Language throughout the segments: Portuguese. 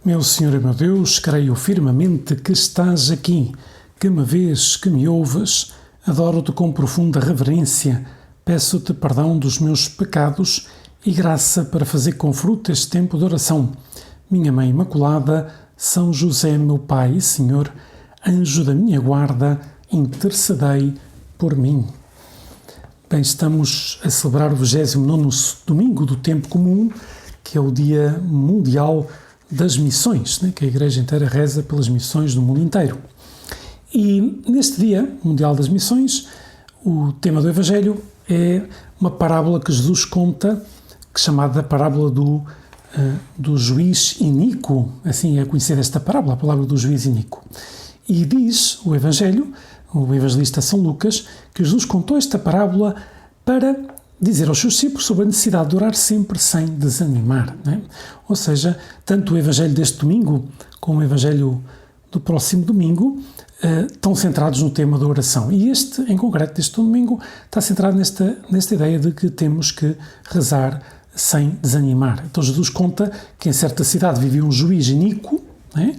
Meu Senhor e meu Deus, creio firmemente que estás aqui, que me vês, que me ouves. Adoro-te com profunda reverência. Peço-te perdão dos meus pecados e graça para fazer com fruto este tempo de oração. Minha Mãe Imaculada, São José, meu Pai e Senhor, anjo da minha guarda, intercedei por mim. Bem, estamos a celebrar o 29º domingo do tempo comum, que é o Dia Mundial das Missões, né? Que a Igreja inteira reza pelas missões no mundo inteiro. E neste Dia Mundial das Missões, o tema do Evangelho é uma parábola que Jesus conta, que é chamada parábola do juiz iníquo. Assim é conhecida esta parábola, a palavra do juiz iníquo. E diz o Evangelho, o evangelista São Lucas, que Jesus contou esta parábola para dizer aos seus discípulos sobre a necessidade de orar sempre sem desanimar, né? Ou seja, tanto o Evangelho deste domingo como o Evangelho do próximo domingo estão centrados no tema da oração. E este, em concreto, deste domingo, está centrado nesta ideia de que temos que rezar sem desanimar. Então Jesus conta que em certa cidade vivia um juiz iníquo, né?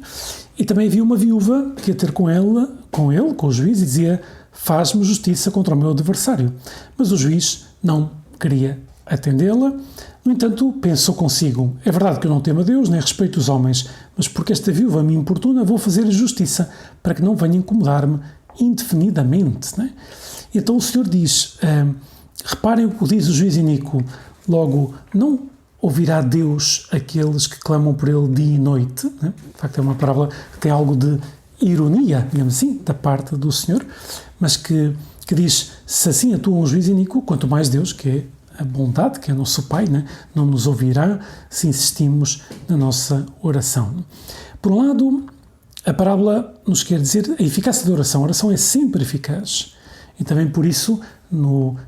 E também havia uma viúva que ia ter com o juiz, e dizia: faz-me justiça contra o meu adversário. Mas o juiz não queria atendê-la. No entanto, pensou consigo: é verdade que eu não temo a Deus, nem respeito os homens, mas porque esta viúva me importuna, vou fazer justiça, para que não venha incomodar-me indefinidamente, né? E então o Senhor diz, reparem o que diz o juiz iníquo, logo, não ouvirá Deus aqueles que clamam por Ele dia e noite, né? De facto é uma parábola que tem algo de ironia, digamos assim, da parte do Senhor, mas que diz: se assim atua um juiz iníquo, quanto mais Deus, que é a bondade, que é nosso Pai, né? Não nos ouvirá se insistimos na nossa oração. Por um lado, a parábola nos quer dizer a eficácia da oração. A oração é sempre eficaz. E também por isso,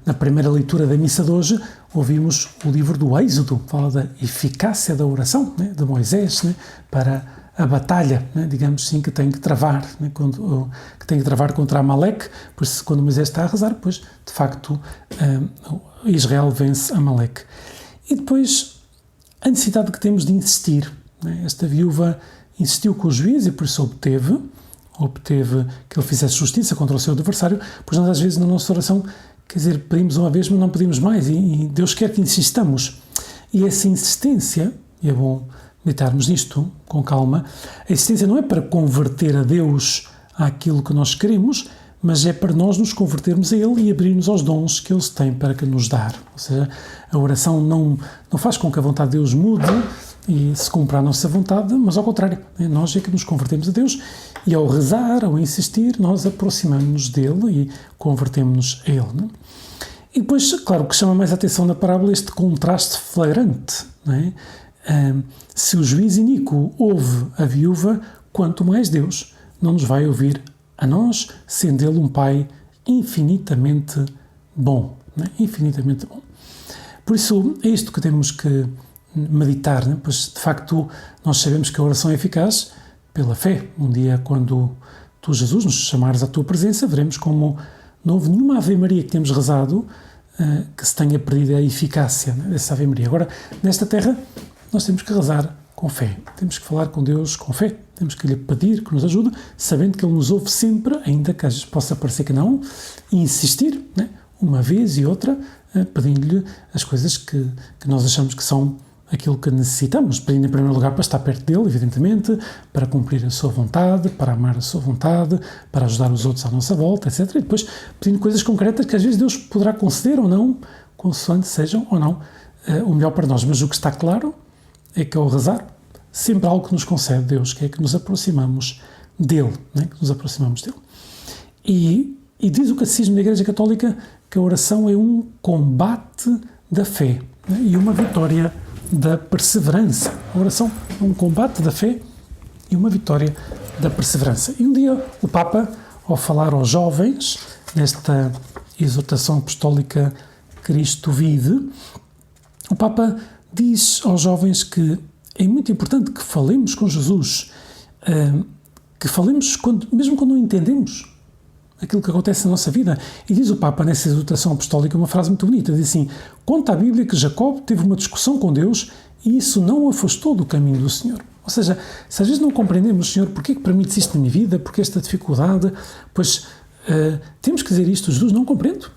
na primeira leitura da missa de hoje, ouvimos o livro do Êxodo, fala da eficácia da oração, né? De Moisés, né? Para a batalha, né? Digamos assim, que tem que travar, né? Que tem que travar contra Amaleque, pois quando Moisés está a rezar, pois de facto Israel vence Amaleque. E depois a necessidade que temos de insistir, né? Esta viúva insistiu com o juiz e por isso obteve que ele fizesse justiça contra o seu adversário, pois nós às vezes na nossa oração, quer dizer, pedimos uma vez, mas não pedimos mais, e Deus quer que insistamos. E essa insistência, e é bom meditarmos nisto com calma, a insistência não é para converter a Deus àquilo que nós queremos, mas é para nós nos convertermos a Ele e abrirmos aos dons que Ele tem para que nos dar. Ou seja, a oração não faz com que a vontade de Deus mude e se cumpra a nossa vontade, mas ao contrário, nós é que nos convertemos a Deus, e ao rezar, ao insistir, nós aproximamos-nos dele e convertemos-nos a Ele, né? E depois, claro, o que chama mais a atenção na parábola é este contraste flagrante, não é? Se o juiz iníquo ouve a viúva, quanto mais Deus não nos vai ouvir a nós, sendo Ele um Pai infinitamente bom, né? Infinitamente bom. Por isso, é isto que temos que meditar, né? Pois, de facto, nós sabemos que a oração é eficaz pela fé. Um dia, quando tu, Jesus, nos chamares à tua presença, veremos como não houve nenhuma Ave Maria que temos rezado que se tenha perdido a eficácia, né, dessa Ave Maria. Agora, nesta terra, nós temos que rezar com fé. Temos que falar com Deus com fé. Temos que lhe pedir que nos ajude, sabendo que Ele nos ouve sempre, ainda que às vezes possa parecer que não, e insistir, né, uma vez e outra, pedindo-lhe as coisas que nós achamos que são aquilo que necessitamos, pedindo em primeiro lugar para estar perto dele, evidentemente, para cumprir a sua vontade, para amar a sua vontade, para ajudar os outros à nossa volta, etc. E depois pedindo coisas concretas que às vezes Deus poderá conceder ou não, consoante sejam ou não o melhor para nós. Mas o que está claro é que ao rezar, sempre há algo que nos concede Deus, que é que nos aproximamos dele, né? Que nos aproximamos dele. E diz o Catecismo da Igreja Católica que a oração é um combate da fé, né? E uma vitória da perseverança. A oração é um combate da fé e uma vitória da perseverança. E um dia o Papa, ao falar aos jovens, nesta exortação apostólica Cristo Vive, o Papa diz aos jovens que é muito importante que falemos com Jesus, que falemos mesmo quando não entendemos aquilo que acontece na nossa vida. E diz o Papa, nessa exortação apostólica, uma frase muito bonita, diz assim: conta a Bíblia que Jacob teve uma discussão com Deus e isso não o afastou do caminho do Senhor. Ou seja, se às vezes não compreendemos, Senhor, porquê que permites isto na minha vida, porquê esta dificuldade, pois temos que dizer isto. Jesus, não compreendo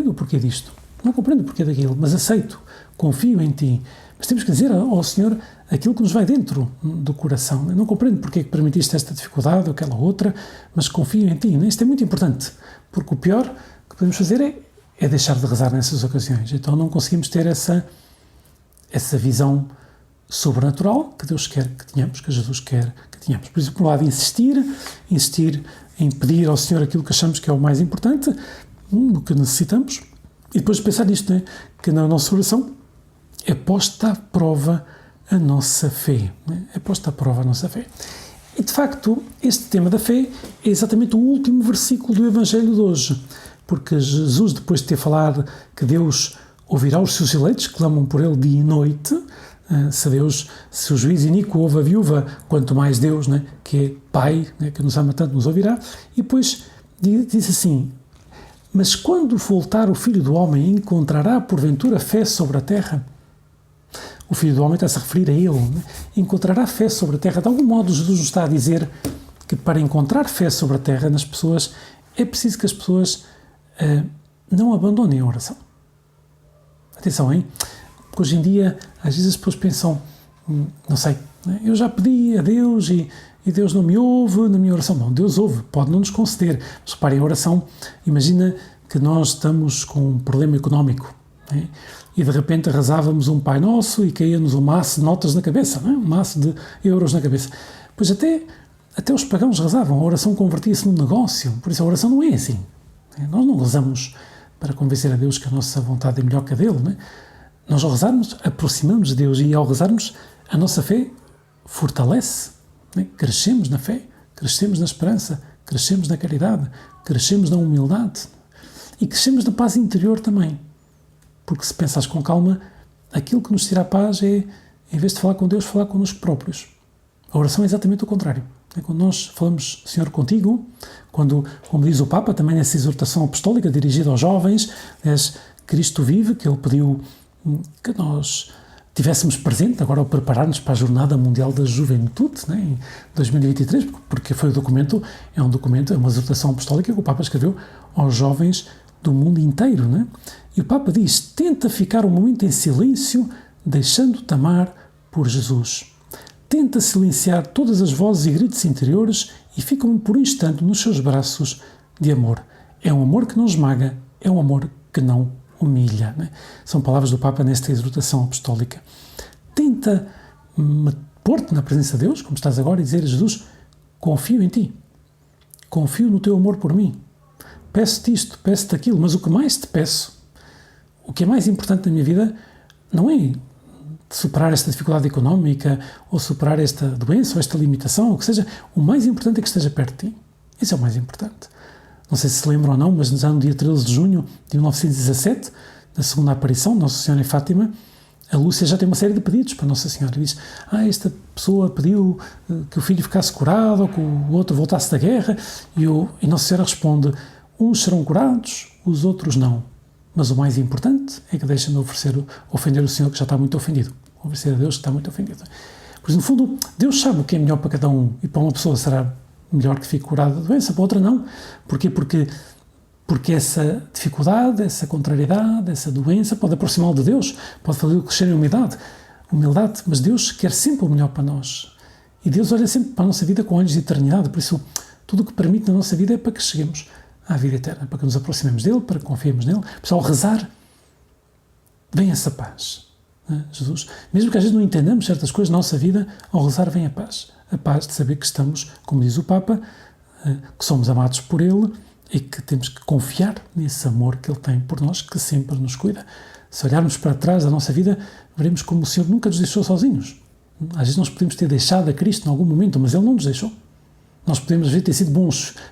o porquê disto, não compreendo o porquê daquilo, mas aceito, confio em Ti. Mas temos que dizer ao Senhor aquilo que nos vai dentro do coração. Eu não compreendo porque é que permitiste esta dificuldade ou aquela outra, mas confio em Ti. Isto é muito importante, porque o pior que podemos fazer é deixar de rezar nessas ocasiões. Então não conseguimos ter essa visão sobrenatural que Deus quer que tenhamos, que Jesus quer que tenhamos. Por isso, por um lado, insistir em pedir ao Senhor aquilo que achamos que é o mais importante, o que necessitamos, e depois pensar nisto, né? Que na nossa oração é posta à prova a nossa fé. Né? É posta à prova a nossa fé. E, de facto, este tema da fé é exatamente o último versículo do Evangelho de hoje, porque Jesus, depois de ter falado que Deus ouvirá os seus eleitos, que clamam por Ele dia e noite, se o juiz iníquo ouve a viúva, quanto mais Deus, né, que é Pai, né, que nos ama tanto, nos ouvirá. E depois diz assim: mas quando voltar o Filho do Homem, encontrará porventura fé sobre a terra? O Filho do Homem está-se a referir a Ele. Né? Encontrará fé sobre a terra. De algum modo, Jesus nos está a dizer que para encontrar fé sobre a terra nas pessoas, é preciso que as pessoas não abandonem a oração. Atenção, hein? Porque hoje em dia, às vezes as pessoas pensam, não sei, eu já pedi a Deus e Deus não me ouve na minha oração. Não, Deus ouve, pode não nos conceder. Mas reparem, a oração, imagina que nós estamos com um problema económico, né? E de repente rezávamos um Pai Nosso e caía-nos um maço de notas na cabeça, né? Um maço de euros na cabeça. Pois até os pagãos rezavam, a oração convertia-se num negócio. Por isso a oração não é assim. Nós não rezamos para convencer a Deus que a nossa vontade é melhor que a dele, né? Nós, ao rezarmos, aproximamos de Deus, e ao rezarmos, a nossa fé fortalece, né? Crescemos na fé, crescemos na esperança, crescemos na caridade, crescemos na humildade e crescemos na paz interior também. Porque se pensares com calma, aquilo que nos tira a paz é, em vez de falar com Deus, falar connosco próprios. A oração é exatamente o contrário. Quando nós falamos, Senhor, contigo, quando, como diz o Papa, também nessa exortação apostólica dirigida aos jovens, Cristo vive, que ele pediu que nós tivéssemos presente agora ao preparar-nos para a Jornada Mundial da Juventude, né, em 2023, porque foi é uma exortação apostólica que o Papa escreveu aos jovens do mundo inteiro, né? E o Papa diz: tenta ficar um momento em silêncio, deixando-te amar por Jesus. Tenta silenciar todas as vozes e gritos interiores e fica por um instante nos seus braços de amor. É um amor que não esmaga, é um amor que não humilha. Né? São palavras do Papa nesta exortação apostólica. Tenta pôr-te na presença de Deus, como estás agora, e dizer a Jesus: confio em ti, confio no teu amor por mim, peço-te isto, peço-te aquilo, mas o que mais te peço, o que é mais importante na minha vida, não é superar esta dificuldade económica, ou superar esta doença, ou esta limitação, ou o que seja. O mais importante é que esteja perto de ti. Isso é o mais importante. Não sei se lembram ou não, mas já no dia 13 de junho de 1917, na segunda aparição de Nossa Senhora em Fátima, a Lúcia já tem uma série de pedidos para Nossa Senhora. Diz: esta pessoa pediu que o filho ficasse curado, ou que o outro voltasse da guerra, e Nossa Senhora responde: uns serão curados, os outros não. Mas o mais importante é que deixem de ofender o Senhor, que já está muito ofendido. Oferecer a Deus, que está muito ofendido. Pois, no fundo, Deus sabe o que é melhor para cada um, e para uma pessoa será melhor que fique curada da doença, para outra não. Porquê? Porque essa dificuldade, essa contrariedade, essa doença pode aproximá-lo de Deus, pode fazê-lo crescer em humildade, mas Deus quer sempre o melhor para nós. E Deus olha sempre para a nossa vida com olhos de eternidade, por isso tudo o que permite na nossa vida é para que cheguemos à vida eterna, para que nos aproximemos dele, para que confiemos nele. Por isso, ao rezar, vem essa paz. Jesus, mesmo que às vezes não entendamos certas coisas na nossa vida, ao rezar vem a paz de saber que estamos, como diz o Papa, que somos amados por Ele e que temos que confiar nesse amor que Ele tem por nós, que sempre nos cuida. Se olharmos para trás da nossa vida, veremos como o Senhor nunca nos deixou sozinhos. Às vezes nós podemos ter deixado a Cristo em algum momento, mas Ele não nos deixou. Nós podemos às vezes ter sido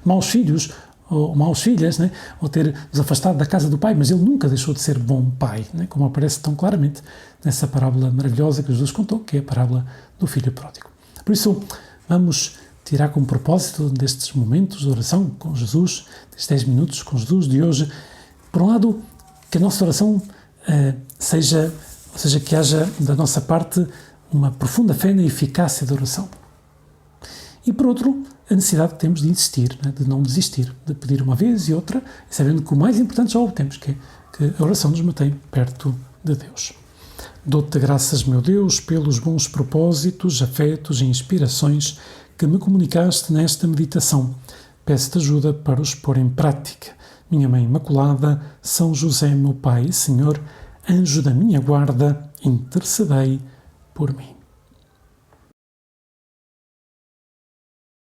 maus filhos, ou maus filhas, né? Ou ter nos afastado da casa do Pai, mas Ele nunca deixou de ser bom Pai, né? Como aparece tão claramente nessa parábola maravilhosa que Jesus contou, que é a parábola do Filho Pródigo. Por isso, vamos tirar como propósito destes momentos de oração com Jesus, destes 10 minutos com Jesus de hoje, por um lado, que a nossa oração seja Ou seja, que haja da nossa parte uma profunda fé na eficácia da oração. E por outro, a necessidade que temos de insistir, de não desistir, de pedir uma vez e outra, sabendo que o mais importante já o temos, que é que a oração nos mantém perto de Deus. Dou-te graças, meu Deus, pelos bons propósitos, afetos e inspirações que me comunicaste nesta meditação. Peço-te ajuda para os pôr em prática. Minha Mãe Imaculada, São José, meu Pai e Senhor, anjo da minha guarda, intercedei por mim.